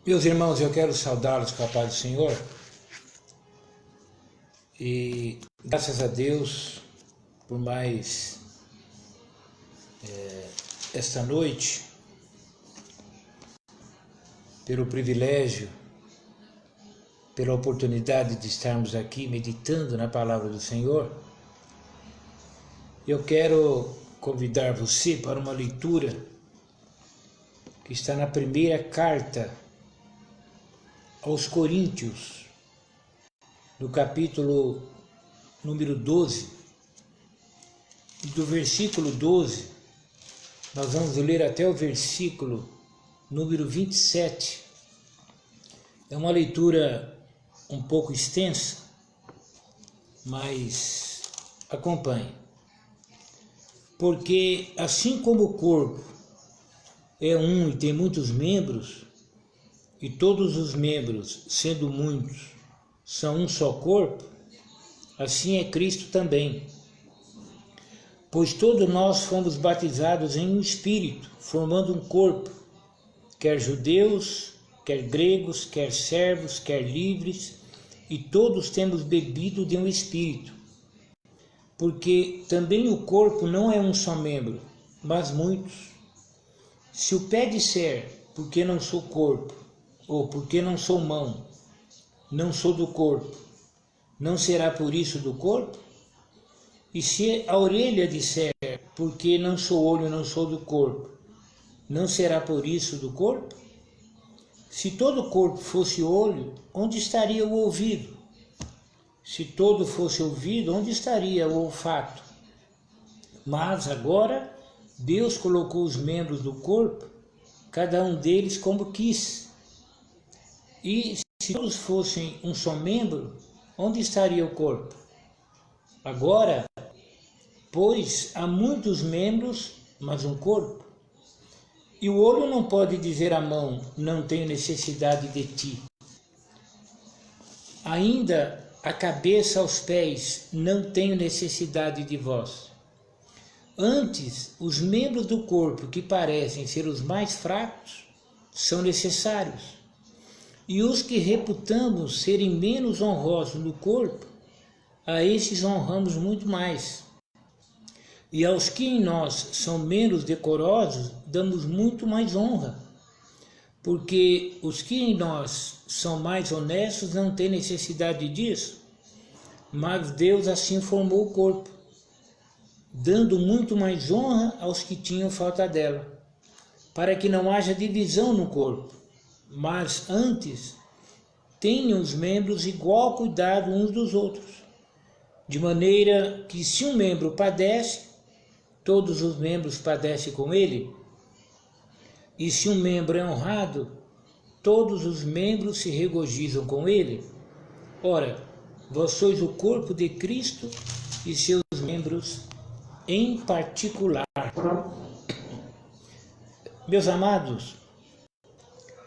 Meus irmãos, eu quero saudá-los com a paz do Senhor e graças a Deus por mais esta noite, pelo privilégio, pela oportunidade de estarmos aqui meditando na palavra do Senhor. Eu quero convidar você para uma leitura que está na primeira carta aos Coríntios, no capítulo número 12, e do versículo 12, nós vamos ler até o versículo número 27. É uma leitura um pouco extensa, mas acompanhe. Porque assim como o corpo é um e tem muitos membros, e todos os membros, sendo muitos, são um só corpo, assim é Cristo também. Pois todos nós fomos batizados em um Espírito, formando um corpo, quer judeus, quer gregos, quer servos, quer livres, e todos temos bebido de um Espírito. Porque também o corpo não é um só membro, mas muitos. Se o pé disser, porque não sou corpo, ou porque não sou mão, não sou do corpo, não será por isso do corpo? E se a orelha disser, porque não sou olho, não sou do corpo, não será por isso do corpo? Se todo o corpo fosse olho, onde estaria o ouvido? Se todo fosse ouvido, onde estaria o olfato? Mas agora Deus colocou os membros do corpo, cada um deles como quis. E se todos fossem um só membro, onde estaria o corpo? Agora, pois há muitos membros, mas um corpo. E o olho não pode dizer à mão, não tenho necessidade de ti. Ainda a cabeça aos pés, não tenho necessidade de vós. Antes, os membros do corpo que parecem ser os mais fracos, são necessários. E os que reputamos serem menos honrosos no corpo, a esses honramos muito mais. E aos que em nós são menos decorosos, damos muito mais honra. Porque os que em nós são mais honestos não têm necessidade disso, mas Deus assim formou o corpo, dando muito mais honra aos que tinham falta dela, para que não haja divisão no corpo, mas antes tenham os membros igual cuidado uns dos outros, de maneira que se um membro padece, todos os membros padecem com ele, e se um membro é honrado, todos os membros se regozijam com ele. Ora, vós sois o corpo de Cristo e seus membros em particular. Meus amados,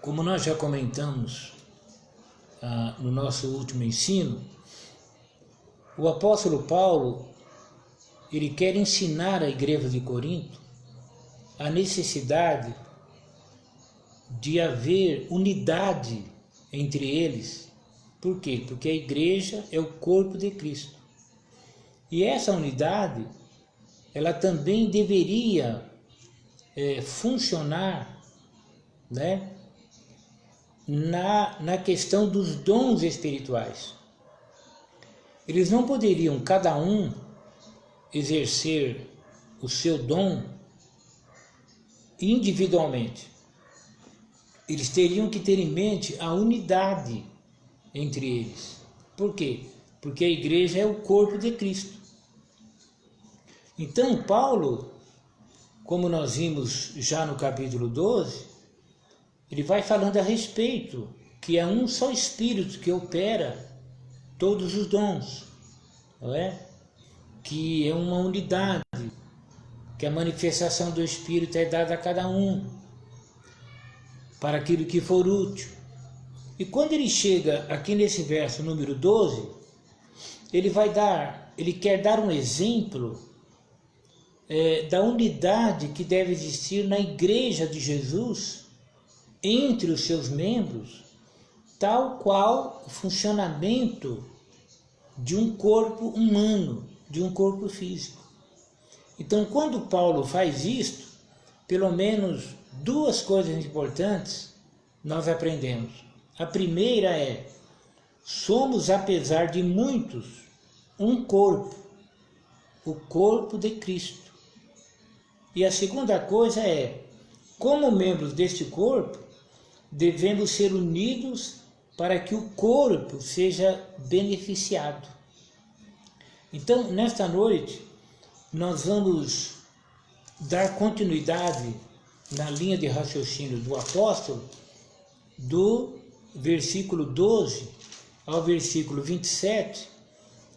como nós já comentamos no nosso último ensino, o apóstolo Paulo, ele quer ensinar à igreja de Corinto a necessidade de haver unidade entre eles. Por quê? Porque a igreja é o corpo de Cristo. E essa unidade, ela também deveria funcionar, né, na questão dos dons espirituais. Eles não poderiam, cada um, exercer o seu dom individualmente. Eles teriam que ter em mente a unidade entre eles. Por quê? Porque a igreja é o corpo de Cristo. Então, Paulo, como nós vimos já no capítulo 12, ele vai falando a respeito que é um só Espírito que opera todos os dons, não é? Que é uma unidade, que a manifestação do Espírito é dada a cada um, para aquilo que for útil. E quando ele chega aqui nesse verso número 12, ele quer dar um exemplo da unidade que deve existir na igreja de Jesus, entre os seus membros, tal qual o funcionamento de um corpo humano, de um corpo físico. Então, quando Paulo faz isto, pelo menos duas coisas importantes nós aprendemos. A primeira é: somos, apesar de muitos, um corpo, o corpo de Cristo. E a segunda coisa é: como membros deste corpo, devemos ser unidos para que o corpo seja beneficiado. Então, nesta noite, nós vamos dar continuidade na linha de raciocínio do apóstolo, do versículo 12 ao versículo 27,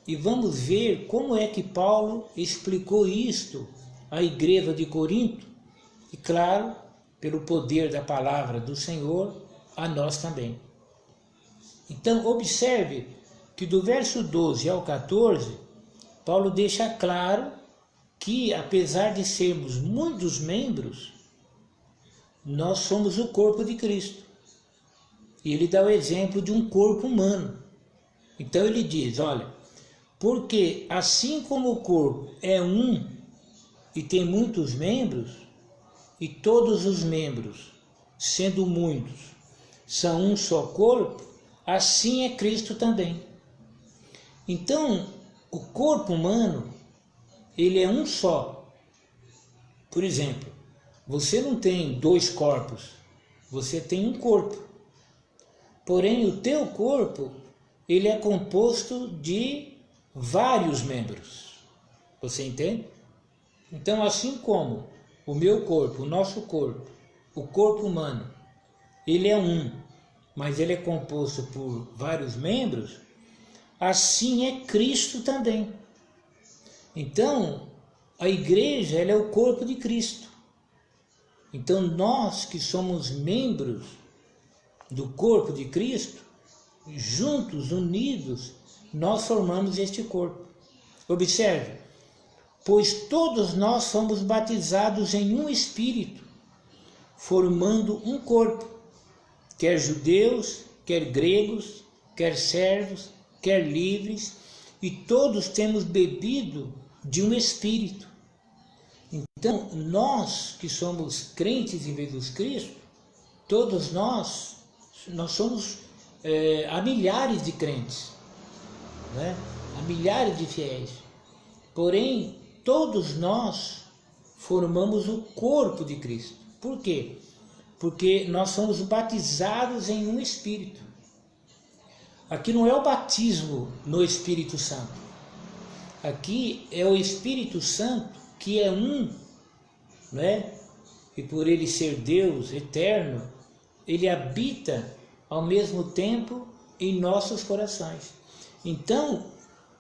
e vamos ver como é que Paulo explicou isto à igreja de Corinto, e claro, pelo poder da palavra do Senhor, a nós também. Então, observe que do verso 12 ao 14, Paulo deixa claro que, apesar de sermos muitos membros, nós somos o corpo de Cristo. E ele dá o exemplo de um corpo humano. Então ele diz, olha, porque assim como o corpo é um e tem muitos membros, e todos os membros, sendo muitos, são um só corpo, assim é Cristo também. Então, o corpo humano, ele é um só. Por exemplo, você não tem dois corpos, você tem um corpo. Porém, o teu corpo, ele é composto de vários membros. Você entende? Então, assim como o meu corpo, o nosso corpo, o corpo humano, ele é um, mas ele é composto por vários membros, assim é Cristo também. Então, a igreja, ela é o corpo de Cristo. Então, nós que somos membros do corpo de Cristo, juntos, unidos, nós formamos este corpo. Observe, pois todos nós somos batizados em um Espírito, formando um corpo, quer judeus, quer gregos, quer servos, quer livres, e todos temos bebido de um Espírito. Então, nós que somos crentes em Jesus Cristo, todos nós somos há milhares de crentes, né? Há milhares de fiéis. Porém, todos nós formamos o corpo de Cristo. Por quê? Porque nós somos batizados em um Espírito. Aqui não é o batismo no Espírito Santo. Aqui é o Espírito Santo que é um, né? E por ele ser Deus eterno, ele habita ao mesmo tempo em nossos corações. Então,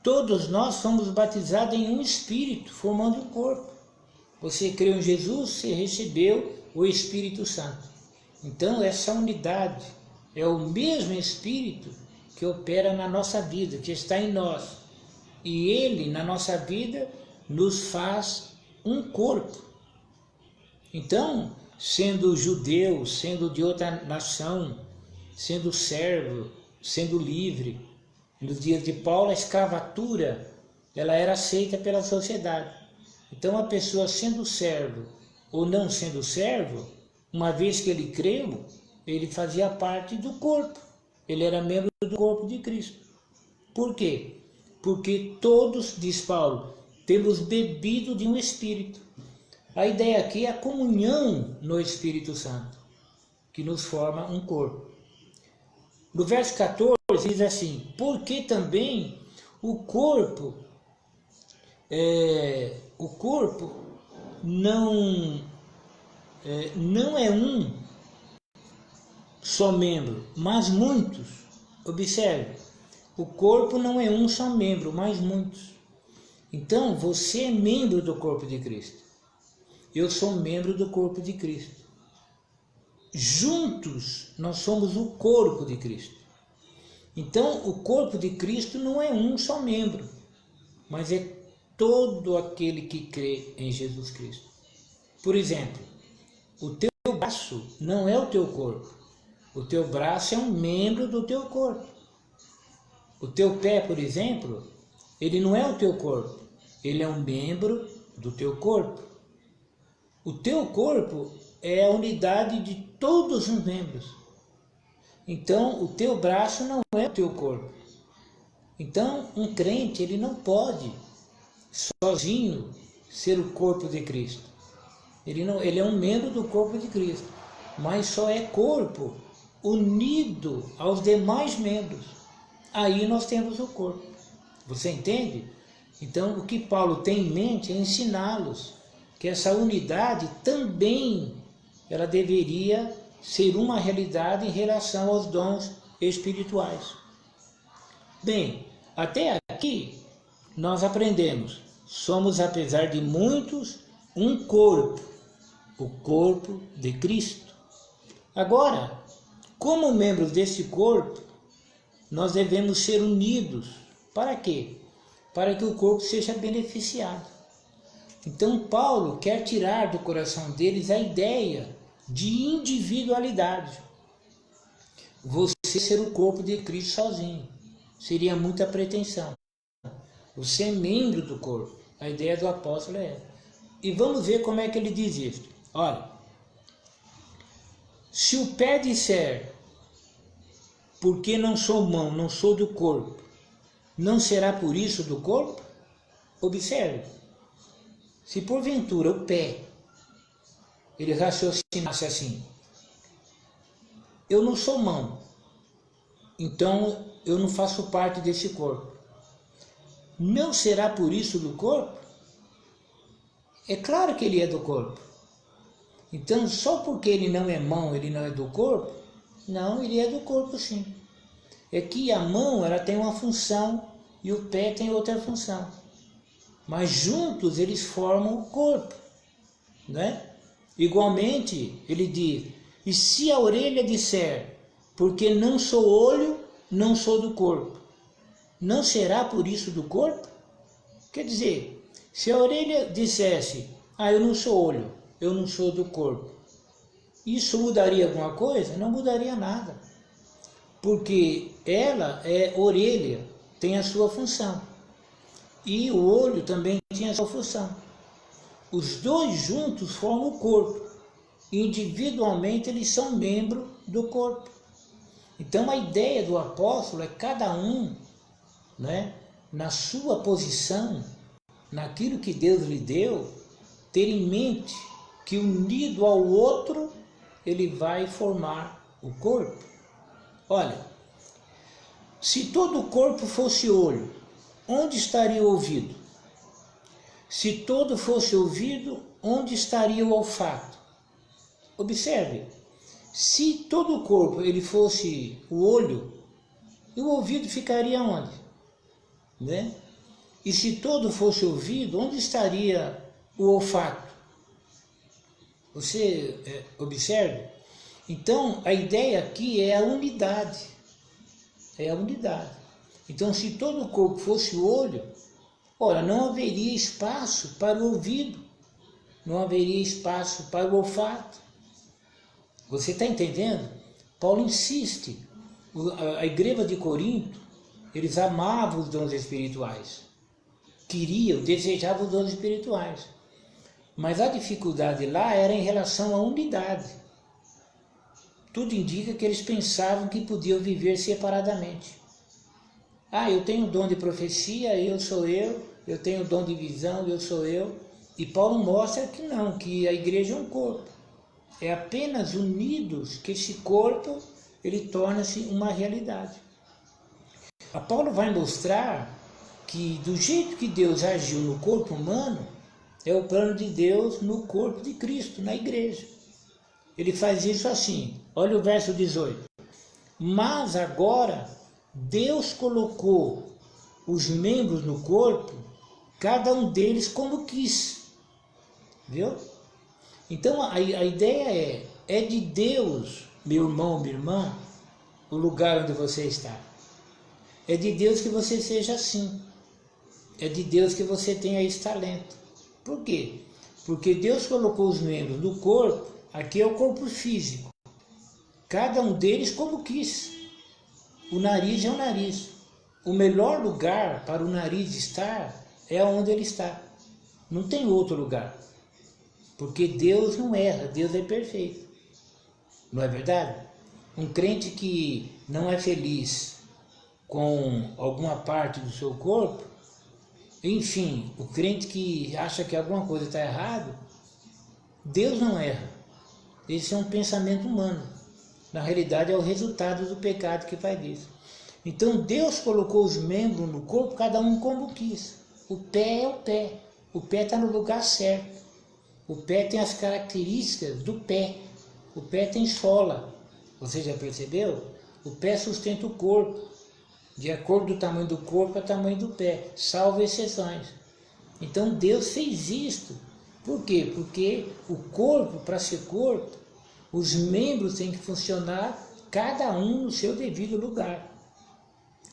todos nós somos batizados em um Espírito, formando um corpo. Você creu em Jesus, você recebeu o Espírito Santo. Então, essa unidade é o mesmo Espírito que opera na nossa vida, que está em nós. E ele, na nossa vida, nos faz um corpo. Então, sendo judeu, sendo de outra nação, sendo servo, sendo livre, nos dias de Paulo, a escravatura, ela era aceita pela sociedade. Então, a pessoa sendo servo ou não sendo servo, uma vez que ele creu, ele fazia parte do corpo. Ele era membro do corpo de Cristo. Por quê? Porque todos, diz Paulo, temos bebido de um Espírito. A ideia aqui é a comunhão no Espírito Santo, que nos forma um corpo. No verso 14 diz assim, porque também o corpo não é um só membro, mas muitos. Observe, o corpo não é um só membro, mas muitos. Então, você é membro do corpo de Cristo. Eu sou membro do corpo de Cristo. Juntos, nós somos o corpo de Cristo. Então, o corpo de Cristo não é um só membro, mas é todo aquele que crê em Jesus Cristo. Por exemplo, o teu braço não é o teu corpo, O teu braço é um membro do teu corpo. O teu pé, por exemplo, ele não é o teu corpo, ele é um membro do teu corpo. O teu corpo é a unidade de todos os membros. Então, o teu braço não é o teu corpo. Então, um crente, ele não pode sozinho ser o corpo de Cristo. Ele é um membro do corpo de Cristo, mas só é corpo unido aos demais membros. Aí nós temos o corpo. Você entende? Então, o que Paulo tem em mente é ensiná-los que essa unidade também ela deveria ser uma realidade em relação aos dons espirituais. Bem, até aqui nós aprendemos, somos, apesar de muitos, um corpo, o corpo de Cristo. Agora, como membros desse corpo, nós devemos ser unidos. Para quê? Para que o corpo seja beneficiado. Então, Paulo quer tirar do coração deles a ideia de individualidade. Você ser o corpo de Cristo sozinho seria muita pretensão. Você é membro do corpo. A ideia do apóstolo é essa. E vamos ver como é que ele diz isso. Olha, se o pé disser, porque não sou mão, não sou do corpo, não será por isso do corpo? Observe, se porventura o pé, ele raciocinasse assim, eu não sou mão, então eu não faço parte desse corpo, não será por isso do corpo? É claro que ele é do corpo. Então, só porque ele não é mão, ele não é do corpo? Não, ele é do corpo sim. É que a mão ela tem uma função e o pé tem outra função. Mas juntos eles formam o corpo, né? Igualmente, ele diz, e se a orelha disser, porque não sou olho, não sou do corpo, não será por isso do corpo? Quer dizer, se a orelha dissesse, eu não sou olho, eu não sou do corpo, isso mudaria alguma coisa? Não mudaria nada. Porque ela é orelha, tem a sua função. E o olho também tem a sua função. Os dois juntos formam o corpo. Individualmente eles são membros do corpo. Então a ideia do apóstolo é cada um, né, na sua posição, naquilo que Deus lhe deu, ter em mente que unido ao outro, ele vai formar o corpo. Olha, se todo o corpo fosse olho, onde estaria o ouvido? Se todo fosse ouvido, onde estaria o olfato? Observe, se todo o corpo ele fosse o olho, o ouvido ficaria onde? Né? E se todo fosse ouvido, onde estaria o olfato? Você observe? Então, a ideia aqui é a unidade. É a unidade. Então, se todo o corpo fosse o olho, ora, não haveria espaço para o ouvido, não haveria espaço para o olfato. Você está entendendo? Paulo insiste. A igreja de Corinto, eles amavam os dons espirituais. Queriam, desejavam os dons espirituais. Mas a dificuldade lá era em relação à unidade. Tudo indica que eles pensavam que podiam viver separadamente. Eu tenho o dom de profecia, eu sou eu tenho o dom de visão, eu sou eu. E Paulo mostra que não, que a igreja é um corpo. É apenas unidos que esse corpo ele torna-se uma realidade. A Paulo vai mostrar que do jeito que Deus agiu no corpo humano, é o plano de Deus no corpo de Cristo, na igreja. Ele faz isso assim, olha o verso 18. Mas agora, Deus colocou os membros no corpo, cada um deles como quis. Viu? Então a ideia é de Deus, meu irmão, minha irmã, o lugar onde você está. É de Deus que você seja assim. É de Deus que você tenha esse talento. Por quê? Porque Deus colocou os membros no corpo, aqui é o corpo físico. cada um deles como quis. O nariz é o nariz. O melhor lugar para o nariz estar é onde ele está. Não tem outro lugar. Porque Deus não erra, Deus é perfeito. Não é verdade? Um crente que não é feliz com alguma parte do seu corpo, enfim, o crente que acha que alguma coisa está errada, Deus não erra. Esse é um pensamento humano. Na realidade é o resultado do pecado que faz isso. Então Deus colocou os membros no corpo, cada um como quis. O pé é o pé. O pé está no lugar certo. O pé tem as características do pé. O pé tem sola. Você já percebeu? O pé sustenta o corpo. De acordo com o tamanho do corpo, é o tamanho do pé, salvo exceções. Então Deus fez isto. Por quê? Porque o corpo, para ser corpo, os membros têm que funcionar, cada um no seu devido lugar.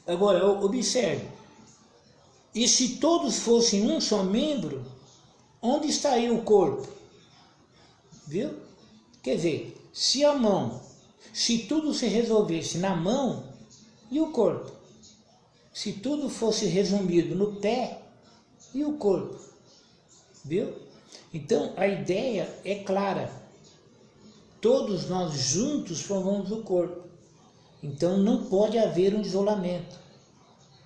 Agora, observe. E se todos fossem um só membro, onde estaria o corpo? Viu? Quer dizer, se tudo se resolvesse na mão, e o corpo? Se tudo fosse resumido no pé, e o corpo? Viu? Então, a ideia é clara. Todos nós juntos formamos o corpo. Então, não pode haver um isolamento.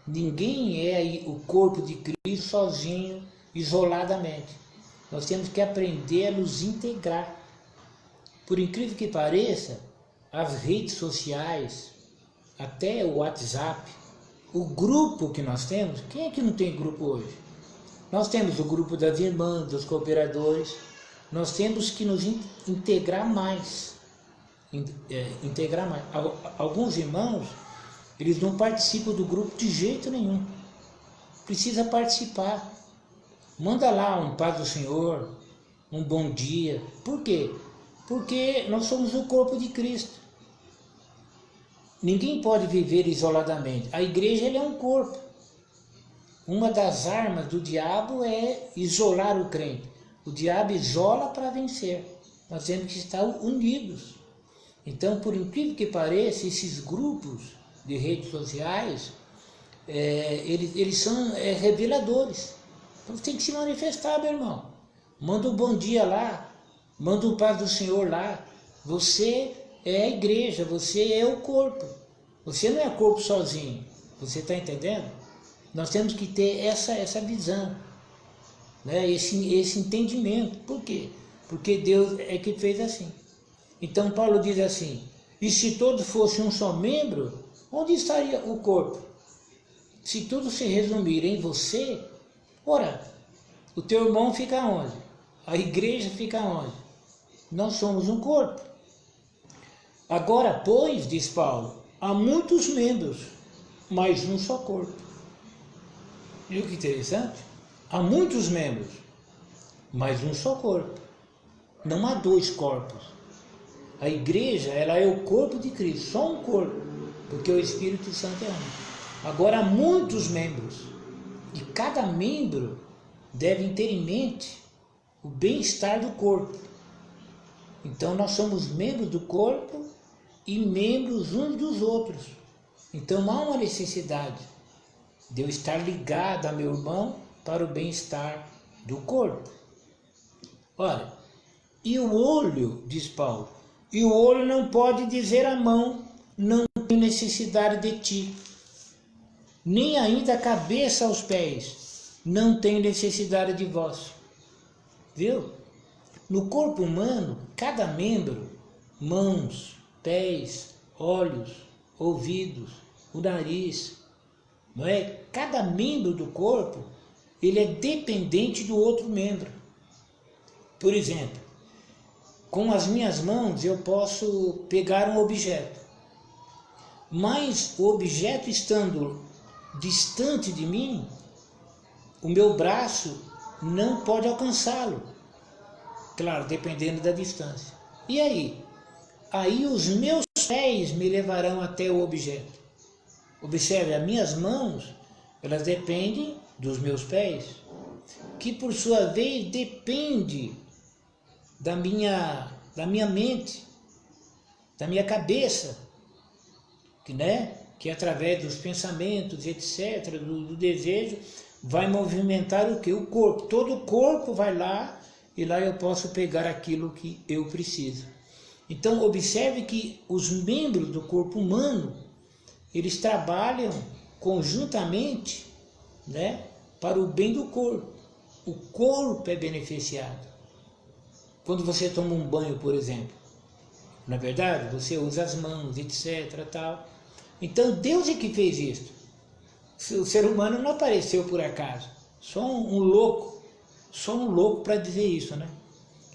Ninguém é o corpo de Cristo sozinho, isoladamente. Nós temos que aprender a nos integrar. Por incrível que pareça, as redes sociais, até o WhatsApp, o grupo que nós temos, quem é que não tem grupo hoje? Nós temos o grupo das irmãs, dos cooperadores, nós temos que nos integrar mais. Alguns irmãos, eles não participam do grupo de jeito nenhum. Precisa participar. Manda lá um paz do Senhor, um bom dia. Por quê? Porque nós somos o corpo de Cristo. Ninguém pode viver isoladamente. A igreja é um corpo. Uma das armas do diabo é isolar o crente. O diabo isola para vencer. Nós temos que estar unidos. Então, por incrível que pareça, esses grupos de redes sociais, eles são reveladores. Então, tem que se manifestar, meu irmão. Manda um bom dia lá. Manda um paz do Senhor lá. Você é a igreja, você é o corpo. Você não é corpo sozinho. Você está entendendo? Nós temos que ter essa visão, né? Esse entendimento. Por quê? Porque Deus é que fez assim. Então Paulo diz assim, e se todos fossem um só membro, onde estaria o corpo? Se tudo se resumir em você, ora, o teu irmão fica onde? A igreja fica onde? Nós somos um corpo. Agora, pois, diz Paulo, há muitos membros, mas um só corpo. Viu que interessante? Há muitos membros, mas um só corpo. Não há dois corpos. A igreja, ela é o corpo de Cristo, só um corpo, porque o Espírito Santo é um. Agora, há muitos membros, e cada membro deve ter em mente o bem-estar do corpo. Então, nós somos membros do corpo e membros uns dos outros. Então, há uma necessidade de eu estar ligado a meu irmão para o bem-estar do corpo. Olha, e o olho, diz Paulo, e o olho não pode dizer à mão, não tenho necessidade de ti, nem ainda a cabeça aos pés, não tenho necessidade de vós. Viu? No corpo humano, cada membro, mãos, pés, olhos, ouvidos, o nariz, não é? Cada membro do corpo, ele é dependente do outro membro. Por exemplo, com as minhas mãos eu posso pegar um objeto, mas o objeto estando distante de mim, o meu braço não pode alcançá-lo. Claro, dependendo da distância. E aí? Aí os meus pés me levarão até o objeto. Observe, as minhas mãos, elas dependem dos meus pés, que por sua vez depende da minha mente. da minha cabeça, que através dos pensamentos, etc., do desejo, vai movimentar o quê? O corpo. Todo o corpo vai lá e lá eu posso pegar aquilo que eu preciso. Então, observe que os membros do corpo humano, eles trabalham conjuntamente, para o bem do corpo. O corpo é beneficiado. Quando você toma um banho, por exemplo, não é verdade? Você usa as mãos, etc., tal. Então, Deus é que fez isso. O ser humano não apareceu por acaso. Só um louco para dizer isso, né?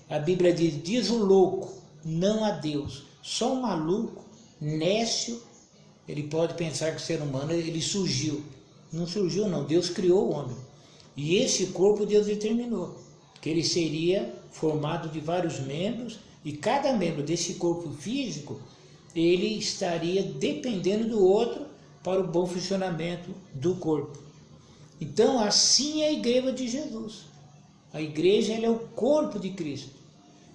A Bíblia diz o louco, não a Deus. Só um maluco, nécio, ele pode pensar que o ser humano ele surgiu. Não surgiu não, Deus criou o homem. E esse corpo Deus determinou, que ele seria formado de vários membros, e cada membro desse corpo físico, ele estaria dependendo do outro para o bom funcionamento do corpo. Então, assim é a igreja de Jesus. A igreja ela é o corpo de Cristo.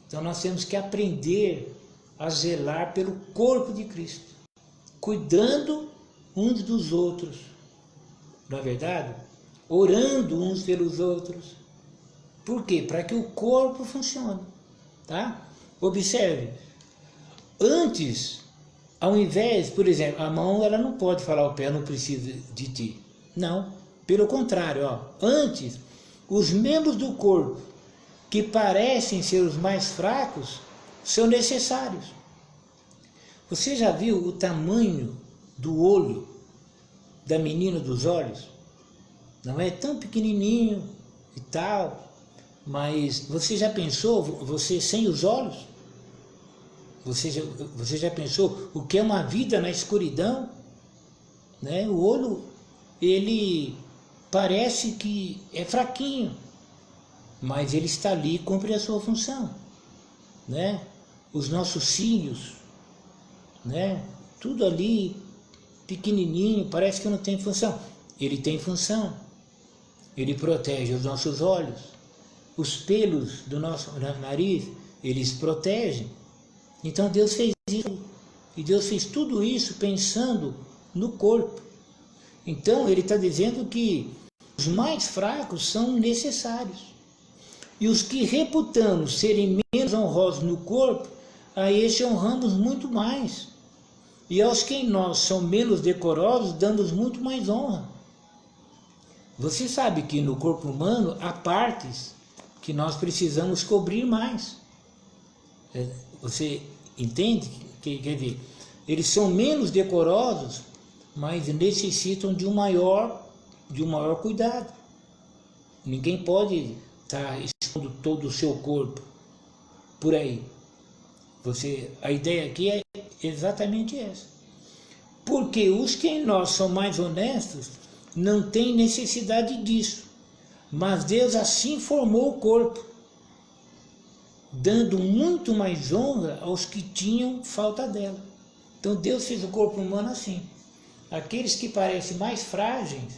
Então, nós temos que aprender a zelar pelo corpo de Cristo, cuidando uns dos outros, não é verdade? Orando uns pelos outros. Por quê? Para que o corpo funcione, tá? Observe, antes, ao invés, por exemplo, a mão ela não pode falar ao pé, não precisa de ti. Não, pelo contrário, antes, os membros do corpo que parecem ser os mais fracos são necessários. Você já viu o tamanho do olho da menina dos olhos? Não é tão pequenininho e tal, mas você já pensou, você sem os olhos? Você já pensou o que é uma vida na escuridão? O olho, ele parece que é fraquinho, mas ele está ali e cumpre a sua função. Os nossos cílios, tudo ali pequenininho, parece que não tem função. Ele tem função. Ele protege os nossos olhos. Os pelos do nosso nariz, eles protegem. Então Deus fez isso. E Deus fez tudo isso pensando no corpo. Então ele está dizendo que os mais fracos são necessários. E os que reputamos serem menos honrosos no corpo, a este honramos muito mais. E aos que em nós são menos decorosos, damos muito mais honra. Você sabe que no corpo humano há partes que nós precisamos cobrir mais. Você entende? Quer dizer, eles são menos decorosos, mas necessitam de um maior cuidado. Ninguém pode estar expondo todo o seu corpo por aí. A ideia aqui é exatamente essa. Porque os que em nós são mais honestos não têm necessidade disso. Mas Deus assim formou o corpo, dando muito mais honra aos que tinham falta dela. Então Deus fez o corpo humano assim. Aqueles que parecem mais frágeis,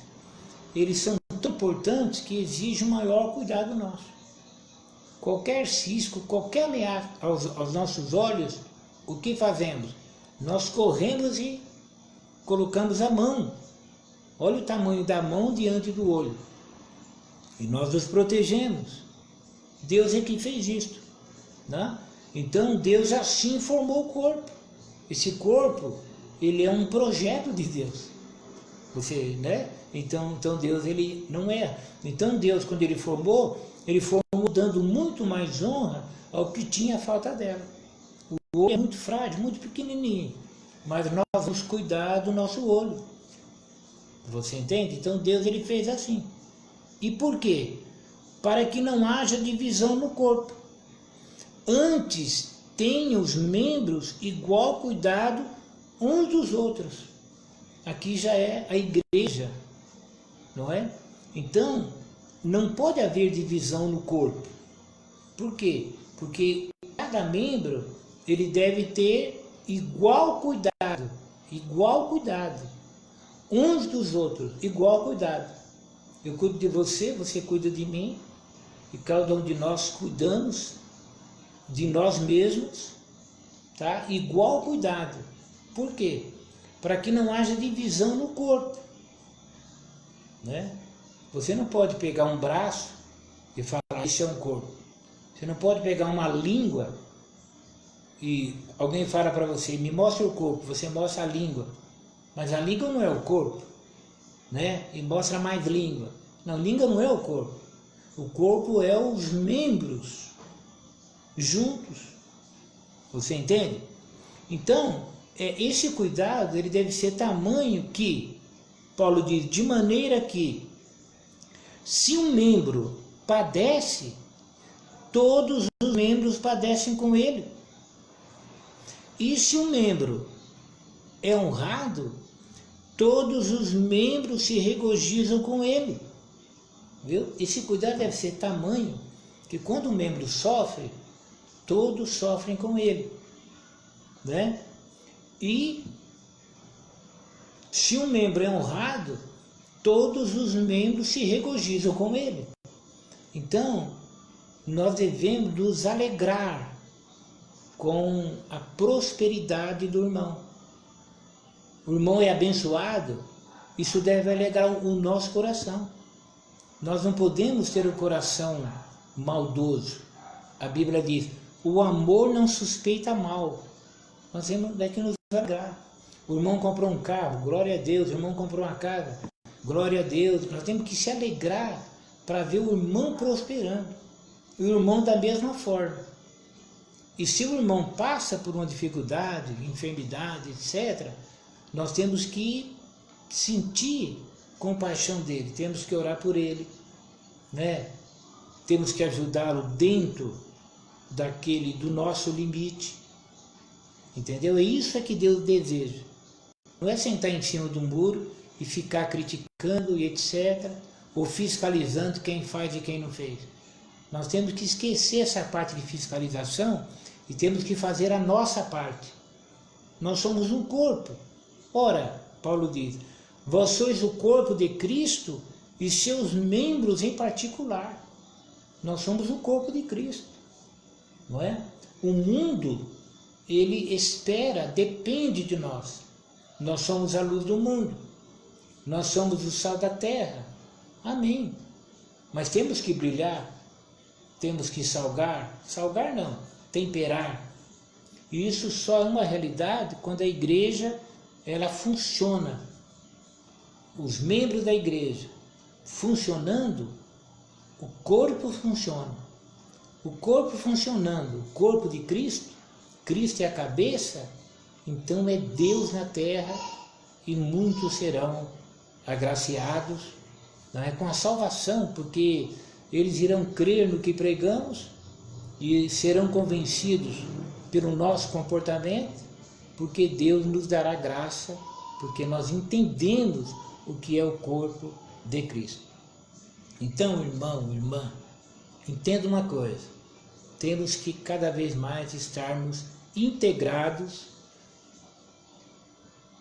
eles são tão importantes que exigem um maior cuidado nosso. Qualquer cisco, qualquer ameaça aos nossos olhos, o que fazemos? Nós corremos e colocamos a mão. Olha o tamanho da mão diante do olho. E nós nos protegemos. Deus é quem fez isto. Então Deus assim formou o corpo. Esse corpo, ele é um projeto de Deus. Então Deus, ele não é. Então Deus, quando ele formou dando muito mais honra ao que tinha falta dela. O olho é muito frágil, muito pequenininho, mas nós vamos cuidar do nosso olho. Você entende? Então Deus ele fez assim. E por quê? Para que não haja divisão no corpo. Antes, tenham os membros igual cuidado uns dos outros. Aqui já é a igreja, não é? Então, não pode haver divisão no corpo. Por quê? Porque cada membro ele deve ter igual cuidado uns dos outros, igual cuidado. Eu cuido de você, você cuida de mim, e cada um de nós cuidamos de nós mesmos, tá? Igual cuidado. Por quê? Para que não haja divisão no corpo, né? Você não pode pegar um braço e falar, isso é um corpo. Você não pode pegar uma língua e alguém fala para você, me mostra o corpo, você mostra a língua. Mas a língua não é o corpo, né? E mostra mais língua. Não, língua não é o corpo. O corpo é os membros juntos. Você entende? Então, esse cuidado ele deve ser tamanho que, Paulo diz, de maneira que, se um membro padece, todos os membros padecem com ele. E se um membro é honrado, todos os membros se regozijam com ele. Viu? Esse cuidado deve ser tamanho que quando um membro sofre, todos sofrem com ele, né? E se um membro é honrado, todos os membros se regozijam com ele. Então, nós devemos nos alegrar com a prosperidade do irmão. O irmão é abençoado, isso deve alegrar o nosso coração. Nós não podemos ter um coração maldoso. A Bíblia diz, o amor não suspeita mal. Nós temos que nos alegrar. O irmão comprou um carro, glória a Deus. O irmão comprou uma casa, glória a Deus. Nós temos que se alegrar para ver o irmão prosperando. E o irmão da mesma forma. E se o irmão passa por uma dificuldade, enfermidade, etc., nós temos que sentir compaixão dele, temos que orar por ele, né? Temos que ajudá-lo dentro do nosso limite, entendeu? É isso que Deus deseja. Não é sentar em cima do muro e ficar criticando e etc., ou fiscalizando quem faz e quem não fez. Nós temos que esquecer essa parte de fiscalização e temos que fazer a nossa parte. Nós somos um corpo. Ora, Paulo diz, vós sois o corpo de Cristo e seus membros em particular. Nós somos o corpo de Cristo, não é? O mundo, ele espera, depende de nós. Nós somos a luz do mundo. Nós somos o sal da terra. Amém. Mas temos que brilhar, temos que salgar não, temperar. E isso só é uma realidade quando a igreja, ela funciona. Os membros da igreja funcionando, o corpo funciona. O corpo funcionando, o corpo de Cristo, Cristo é a cabeça, então é Deus na terra e muitos serão agraciados, não é, com a salvação, porque eles irão crer no que pregamos e serão convencidos pelo nosso comportamento, porque Deus nos dará graça, porque nós entendemos o que é o corpo de Cristo. Então, irmão, irmã, entenda uma coisa, temos que cada vez mais estarmos integrados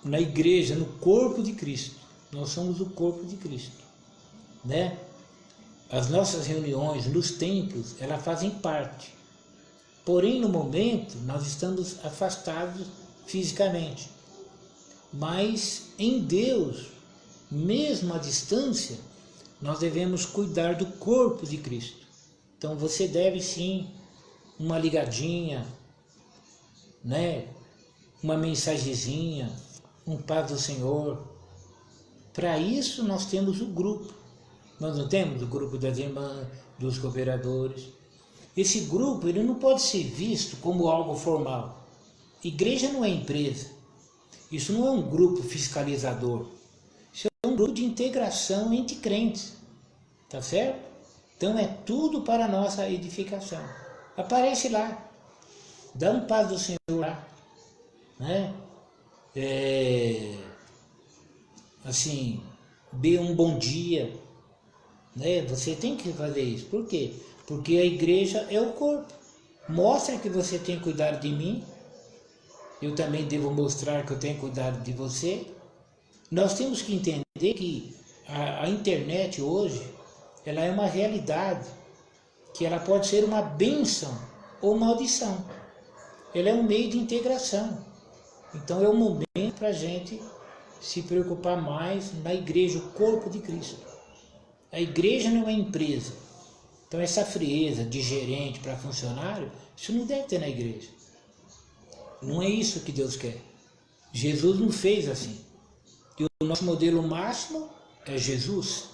na igreja, no corpo de Cristo. Nós somos o corpo de Cristo, né? As nossas reuniões nos templos, elas fazem parte. Porém, no momento, nós estamos afastados fisicamente. Mas em Deus, mesmo à distância, nós devemos cuidar do corpo de Cristo. Então você deve sim uma ligadinha, né? Uma mensagenzinha, um paz do Senhor. Para isso nós temos o grupo. Nós não temos o grupo das irmãs, dos cooperadores. Esse grupo ele não pode ser visto como algo formal. Igreja não é empresa. Isso não é um grupo fiscalizador. Isso é um grupo de integração entre crentes. Tá certo? Então é tudo para a nossa edificação. Aparece lá. Dá um paz do Senhor lá. Né? Assim, dê um bom dia. Né? Você tem que fazer isso. Por quê? Porque a igreja é o corpo. Mostra que você tem cuidado de mim. Eu também devo mostrar que eu tenho cuidado de você. Nós temos que entender que a internet hoje, ela é uma realidade, que ela pode ser uma bênção ou maldição. ela é um meio de integração. Então é um momento para a gente se preocupar mais na igreja, o corpo de Cristo. A igreja não é empresa. Então essa frieza de gerente para funcionário, isso não deve ter na igreja. Não é isso que Deus quer. Jesus não fez assim. E o nosso modelo máximo é Jesus.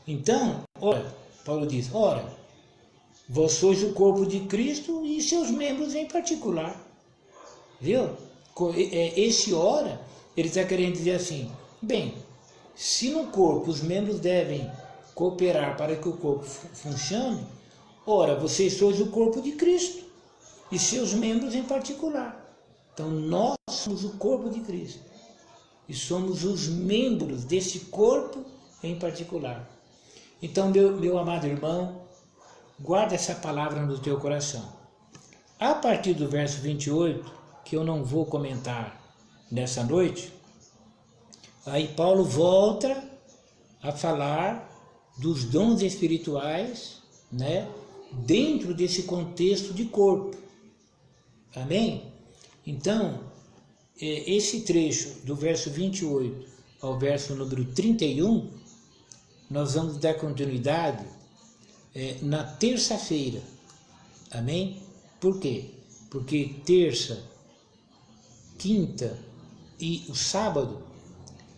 Então, ora, Paulo diz, ora, vós sois o corpo de Cristo e seus membros em particular. Viu? Esse ora, ele está querendo dizer assim, bem, se no corpo os membros devem cooperar para que o corpo funcione, ora, vocês sois o corpo de Cristo e seus membros em particular. Então, nós somos o corpo de Cristo e somos os membros desse corpo em particular. Então, meu amado irmão, guarda essa palavra no teu coração. A partir do verso 28, que eu não vou comentar nessa noite, aí Paulo volta a falar dos dons espirituais, né, dentro desse contexto de corpo. Amém? Então, esse trecho do verso 28 ao verso número 31, nós vamos dar continuidade na terça-feira. Amém? Por quê? Porque terça, quinta e o sábado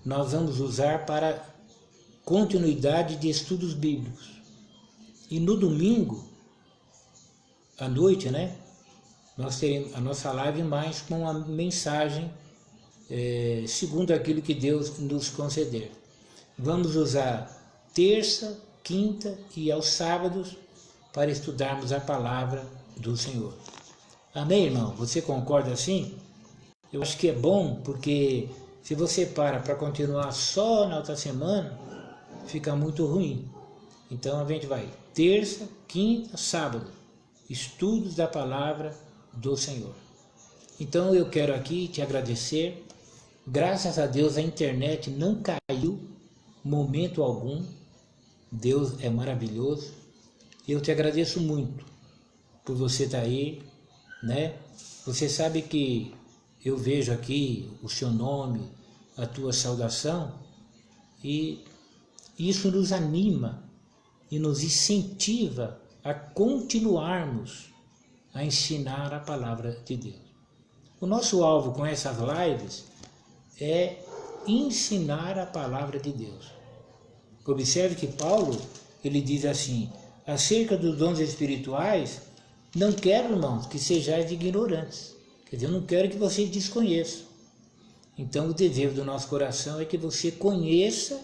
nós vamos usar para continuidade de estudos bíblicos. E no domingo, à noite, né, nós teremos a nossa live mais com uma mensagem segundo aquilo que Deus nos conceder. Vamos usar terça, quinta e aos sábados para estudarmos a palavra do Senhor. Amém, irmão? Você concorda assim? Eu acho que é bom, porque se você para continuar só na outra semana, fica muito ruim. Então a gente vai terça, quinta, sábado, estudos da palavra do Senhor. Então eu quero aqui te agradecer. Graças a Deus a internet não caiu momento algum. Deus é maravilhoso. Eu te agradeço muito por você estar aí, né? Você sabe que eu vejo aqui o seu nome, a tua saudação, e isso nos anima e nos incentiva a continuarmos a ensinar a palavra de Deus. O nosso alvo com essas lives é ensinar a palavra de Deus. Observe que Paulo, ele diz assim, acerca dos dons espirituais, não quero, irmãos, que sejais ignorantes. Quer dizer, eu não quero que vocês desconheçam. Então, o desejo do nosso coração é que você conheça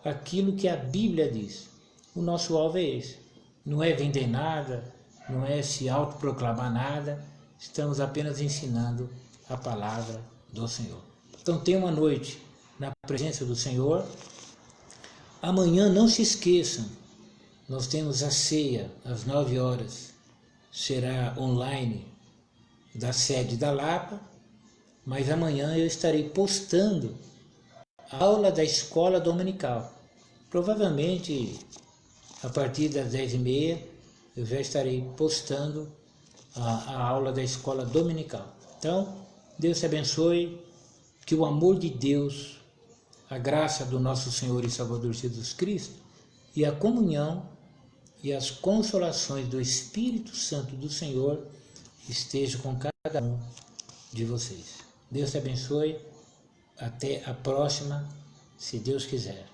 aquilo que a Bíblia diz. O nosso alvo é esse. Não é vender nada, não é se autoproclamar nada. Estamos apenas ensinando a palavra do Senhor. Então, tenha uma noite na presença do Senhor. Amanhã, não se esqueçam, nós temos a ceia às 9 horas. Será online da sede da Lapa, mas amanhã eu estarei postando a aula da escola dominical. Provavelmente a partir das 10h30 eu já estarei postando a aula da escola dominical. Então, Deus te abençoe, que o amor de Deus, a graça do nosso Senhor e Salvador Jesus Cristo e a comunhão e as consolações do Espírito Santo do Senhor estejam com cada um de vocês. Deus te abençoe. Até a próxima, se Deus quiser.